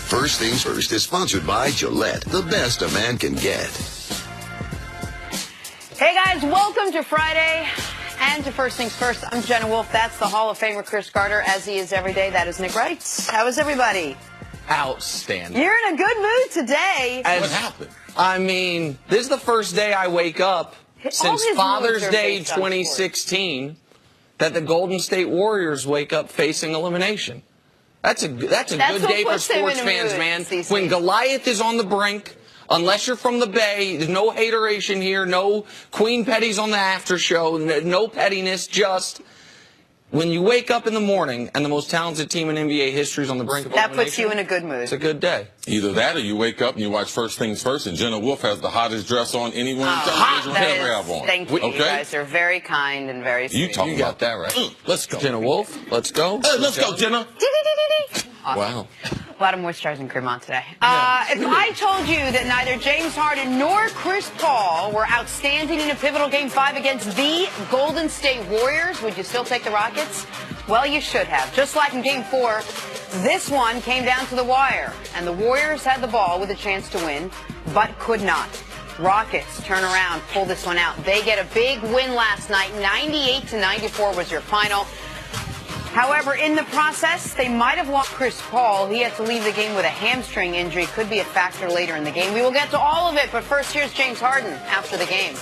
First Things First is sponsored by Gillette, the best a man can get. Hey guys, welcome to Friday and to First Things First. I'm Jenna Wolf. That's the Hall of Famer Chris Carter, as he is every day. That is Nick Wright. How is everybody? Outstanding. You're in a good mood today. What happened? I mean, this is the first day I wake up since Father's Day 2016 that the Golden State Warriors wake up facing elimination. That's a good day for sports fans, man. When Goliath is on the brink, unless you're from the Bay, there's no hateration here, no Queen Petties on the after show, no pettiness, just when you wake up in the morning and the most talented team in NBA history is on the brink of elimination. That puts you in a good mood. It's a good day. Either that or you wake up and you watch First Things First, and Jenna Wolf has the hottest dress on anyone in television will ever have on. Thank you. Okay? You guys are very kind and very sweet. You got that right. Let's go. Jenna Wolf, let's go. Let's go, Jenna. Awesome. Wow. A lot of moisturizing cream on today. If I told you that neither James Harden nor Chris Paul were outstanding in a pivotal Game 5 against the Golden State Warriors, would you still take the Rockets? Well, you should have. Just like in Game 4, this one came down to the wire, and the Warriors had the ball with a chance to win, but could not. Rockets turn around, pull this one out. They get a big win last night. 98-94 was your final. However, in the process, they might have lost Chris Paul. He had to leave the game with a hamstring injury. Could be a factor later in the game. We will get to all of it, but first, here's James Harden after the game.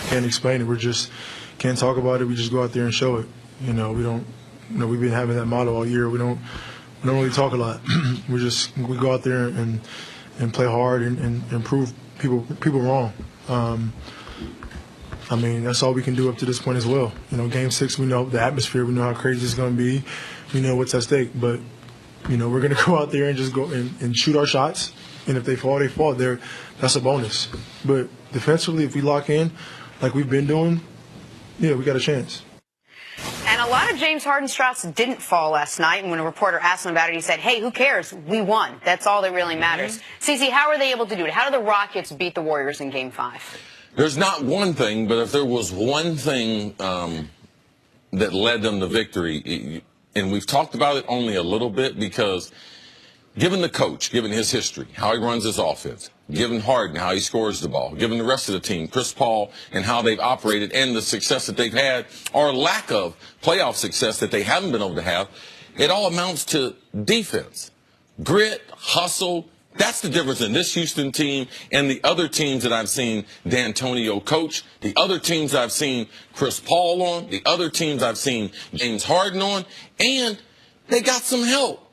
Can't explain it. We just can't talk about it. We just go out there and show it. We don't. We've been having that motto all year. We don't really talk a lot. we go out there and play hard and prove people wrong. I mean, that's all we can do up to this point as well. Game 6, we know the atmosphere. We know how crazy it's going to be. We know what's at stake. But, we're going to go out there and just go and shoot our shots. And if they fall, they fall. That's a bonus. But defensively, if we lock in like we've been doing, we got a chance. And a lot of James Harden's shots didn't fall last night. And when a reporter asked him about it, he said, hey, who cares? We won. That's all that really matters. Cece, how are they able to do it? How did the Rockets beat the Warriors in Game 5? There's not one thing, but if there was one thing that led them to victory, and we've talked about it only a little bit because given the coach, given his history, how he runs his offense, given Harden, how he scores the ball, given the rest of the team, Chris Paul, and how they've operated and the success that they've had or lack of playoff success that they haven't been able to have, it all amounts to defense, grit, hustle. That's the difference in this Houston team and the other teams that I've seen D'Antonio coach, the other teams I've seen Chris Paul on, the other teams I've seen James Harden on, and they got some help.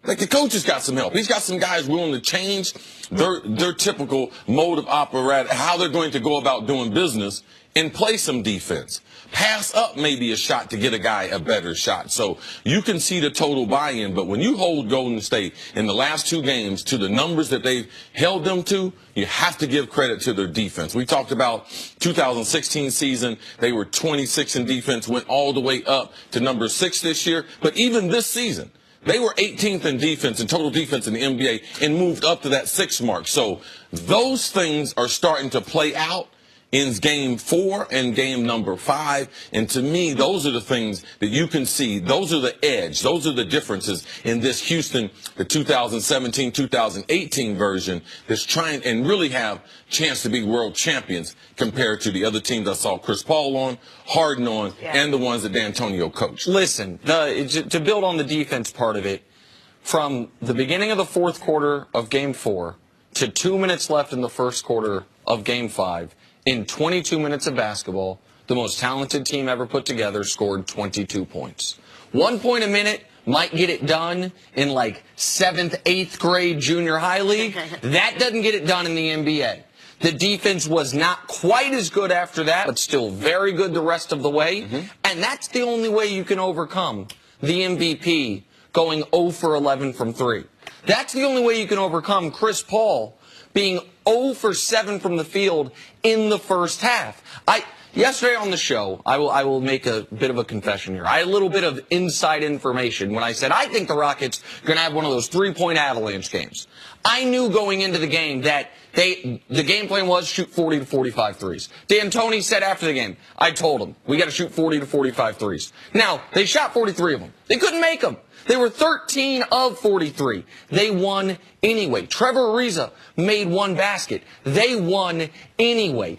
Like the coach has got some help. He's got some guys willing to change their typical mode of operate, how they're going to go about doing business and play some defense. Pass up maybe a shot to get a guy a better shot. So you can see the total buy-in, but when you hold Golden State in the last 2 games to the numbers that they've held them to, you have to give credit to their defense. We talked about 2016 season. They were 26 in defense, went all the way up to number 6 this year. But even this season, they were 18th in defense, in total defense in the NBA, and moved up to that 6 mark. So those things are starting to play out in Game 4 and game number 5. And to me, those are the things that you can see. Those are the edge. Those are the differences in this Houston, the 2017-2018 version that's trying and really have chance to be world champions compared to the other teams I saw Chris Paul on, Harden on, and the ones that D'Antonio coached. Listen, to build on the defense part of it, from the beginning of the 4th quarter of Game 4 to 2 minutes left in the 1st quarter of Game 5, in 22 minutes of basketball, the most talented team ever put together scored 22 points. 1 point a minute might get it done in like 7th, 8th grade junior high league. That doesn't get it done in the NBA. The defense was not quite as good after that, but still very good the rest of the way. And that's the only way you can overcome the MVP going 0 for 11 from 3. That's the only way you can overcome Chris Paul being 0 for 7 from the field in the first half. Yesterday on the show, I will make a bit of a confession here. I had a little bit of inside information when I said I think the Rockets are going to have one of those three-point avalanche games. I knew going into the game that the game plan was shoot 40 to 45 threes. D'Antoni said after the game, I told him, we got to shoot 40 to 45 threes. Now, they shot 43 of them. They couldn't make them. They were 13 of 43. They won anyway. Trevor Ariza made one basket. They won anyway.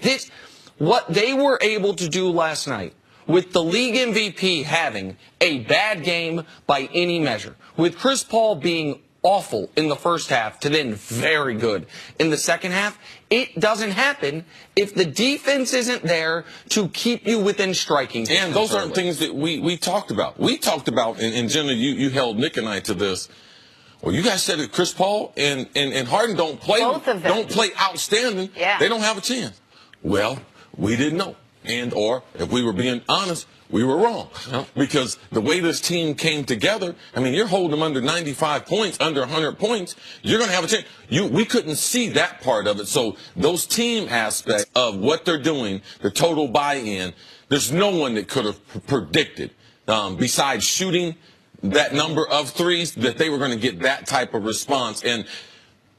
What they were able to do last night, with the league MVP having a bad game by any measure, with Chris Paul being awful in the first half to then very good in the second half, it doesn't happen if the defense isn't there to keep you within striking distance. And those aren't things that we talked about. We talked about, and generally you held Nick and I to this. Well, you guys said that Chris Paul and Harden don't play outstanding. Yeah. They don't have a chance. Well, we didn't know. Or if we were being honest, we were wrong. Because the way this team came together, I mean, you're holding them under 95 points, under 100 points, you're going to have a chance. We couldn't see that part of it. So those team aspects of what they're doing, the total buy-in, there's no one that could have predicted, besides shooting that number of threes, that they were going to get that type of response. And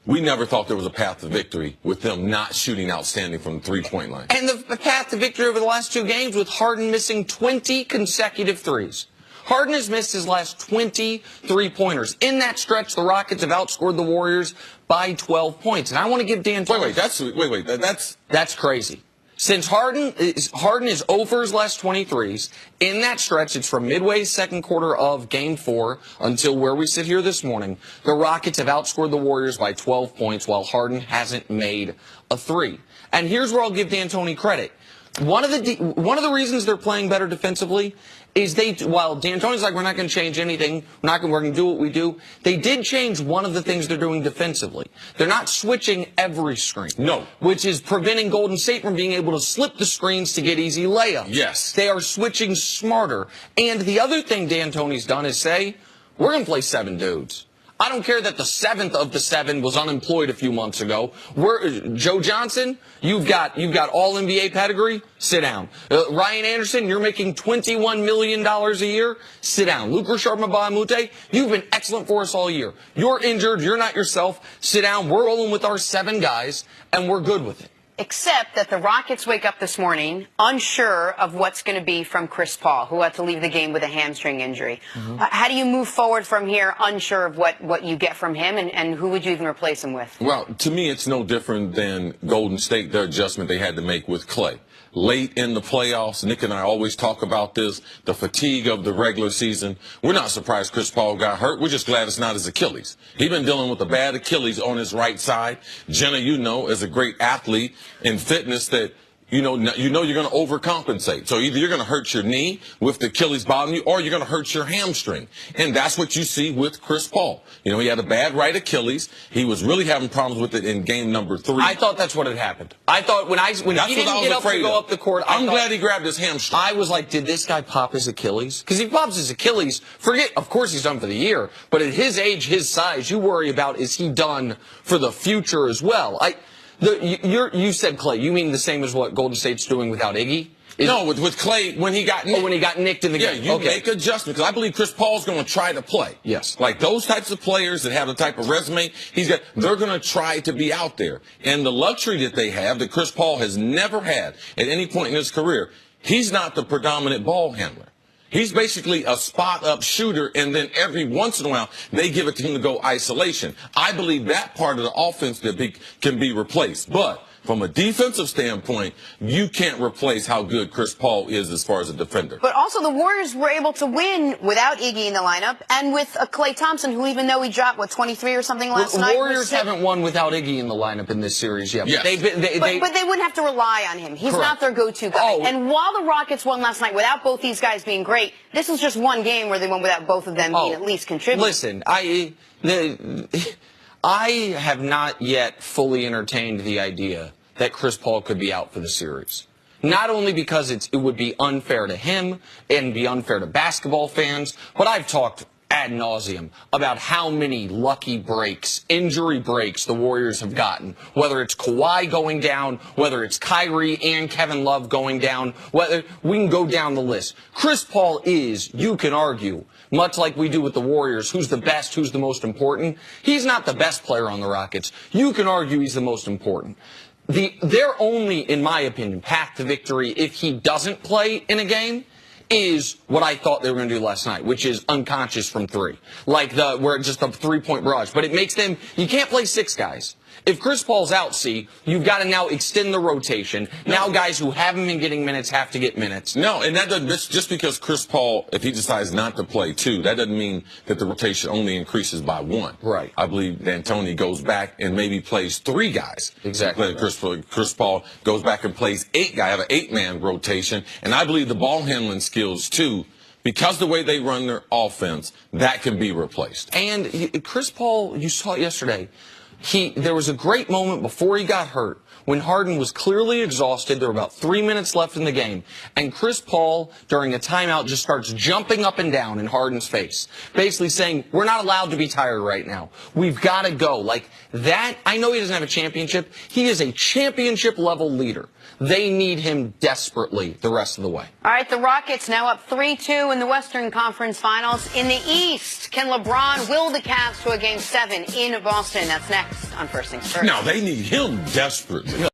we never thought there was a path to victory with them not shooting outstanding from the three-point line. And the path to victory over the last two games with Harden missing 20 consecutive threes. Harden has missed his last 20 three-pointers. In that stretch, the Rockets have outscored the Warriors by 12 points. And I want to give D'Antoni... That's crazy. Since Harden is over his last 23s, in that stretch, it's from midway second quarter of Game 4 until where we sit here this morning, the Rockets have outscored the Warriors by 12 points while Harden hasn't made a three. And here's where I'll give D'Antoni credit. One of the reasons they're playing better defensively is while D'Antoni's like, we're not going to change anything, we're going to do what we do, they did change one of the things they're doing defensively. They're not switching every screen. No. Which is preventing Golden State from being able to slip the screens to get easy layups. Yes. They are switching smarter. And the other thing D'Antoni's done is say, we're going to play 7 dudes. I don't care that the 7th of the 7 was unemployed a few months ago. Joe Johnson, you've got all NBA pedigree. Sit down. Ryan Anderson, you're making $21 million a year. Sit down. Luka Sharma-Bahamute, you've been excellent for us all year. You're injured. You're not yourself. Sit down. We're rolling with our 7 guys, and we're good with it. Except that the Rockets wake up this morning unsure of what's going to be from Chris Paul, who had to leave the game with a hamstring injury. How do you move forward from here unsure of what you get from him, and who would you even replace him with? Well, to me, it's no different than Golden State, their adjustment they had to make with Clay. Late in the playoffs, Nick and I always talk about this, the fatigue of the regular season. We're not surprised Chris Paul got hurt. We're just glad it's not his Achilles. He's been dealing with a bad Achilles on his right side. Jenna, you know, as a great athlete in fitness that you know you're going to overcompensate. So either you're going to hurt your knee with the Achilles bothering you, or you're going to hurt your hamstring. And that's what you see with Chris Paul. You know, he had a bad right Achilles. He was really having problems with it in game number 3. I thought that's what had happened. I thought when he didn't get up to go up the court, I'm glad he grabbed his hamstring. I was like, did this guy pop his Achilles? Because if he pops his Achilles, of course he's done for the year. But at his age, his size, you worry about, is he done for the future as well? You said Clay. You mean the same as what Golden State's doing without Iggy? No, with Clay, when he got nicked. Oh, when he got nicked in the game. Yeah, you make adjustments. Because I believe Chris Paul's going to try to play. Yes. Like those types of players that have the type of resume they're going to try to be out there. And the luxury that they have that Chris Paul has never had at any point in his career, he's not the predominant ball handler. He's basically a spot-up shooter, and then every once in a while, they give it to him to go isolation. I believe that part of the offense can be replaced. But from a defensive standpoint, you can't replace how good Chris Paul is as far as a defender. But also the Warriors were able to win without Iggy in the lineup and with a Klay Thompson who, even though he dropped, 23 or something last night? The Warriors haven't won without Iggy in the lineup in this series yet. Yes. But they wouldn't have to rely on him. He's not their go-to guy. Oh. And while the Rockets won last night without both these guys being great, this was just one game where they won without both of them being at least contributing. Listen, I have not yet fully entertained the idea that Chris Paul could be out for the series. Not only because it would be unfair to him and be unfair to basketball fans, but I've talked ad nauseum about how many lucky breaks, injury breaks the Warriors have gotten. Whether it's Kawhi going down, whether it's Kyrie and Kevin Love going down, whether we can go down the list. Chris Paul is, you can argue, much like we do with the Warriors, who's the best, who's the most important. He's not the best player on the Rockets. You can argue he's the most important. Their only, in my opinion, path to victory if he doesn't play in a game is what I thought they were going to do last night, which is unconscious from three. Like where just a three-point barrage. But it makes them, you can't play six guys. If Chris Paul's out, you've got to now extend the rotation. Now guys who haven't been getting minutes have to get minutes. No, and that doesn't, just because Chris Paul, if he decides not to play two, that doesn't mean that the rotation only increases by one. Right. I believe D'Antoni goes back and maybe plays three guys. Exactly. Chris Paul goes back and plays eight guys, have an eight-man rotation. And I believe the ball handling skills, too, because the way they run their offense, that can be replaced. And Chris Paul, you saw it yesterday. There was a great moment before he got hurt when Harden was clearly exhausted. There were about 3 minutes left in the game. And Chris Paul, during a timeout, just starts jumping up and down in Harden's face, basically saying, we're not allowed to be tired right now. We've got to go. Like that, I know he doesn't have a championship. He is a championship-level leader. They need him desperately the rest of the way. All right, the Rockets now up 3-2 in the Western Conference Finals. In the East, can LeBron will the Cavs to a Game 7 in Boston? That's next on First Things First. No, they need him desperately.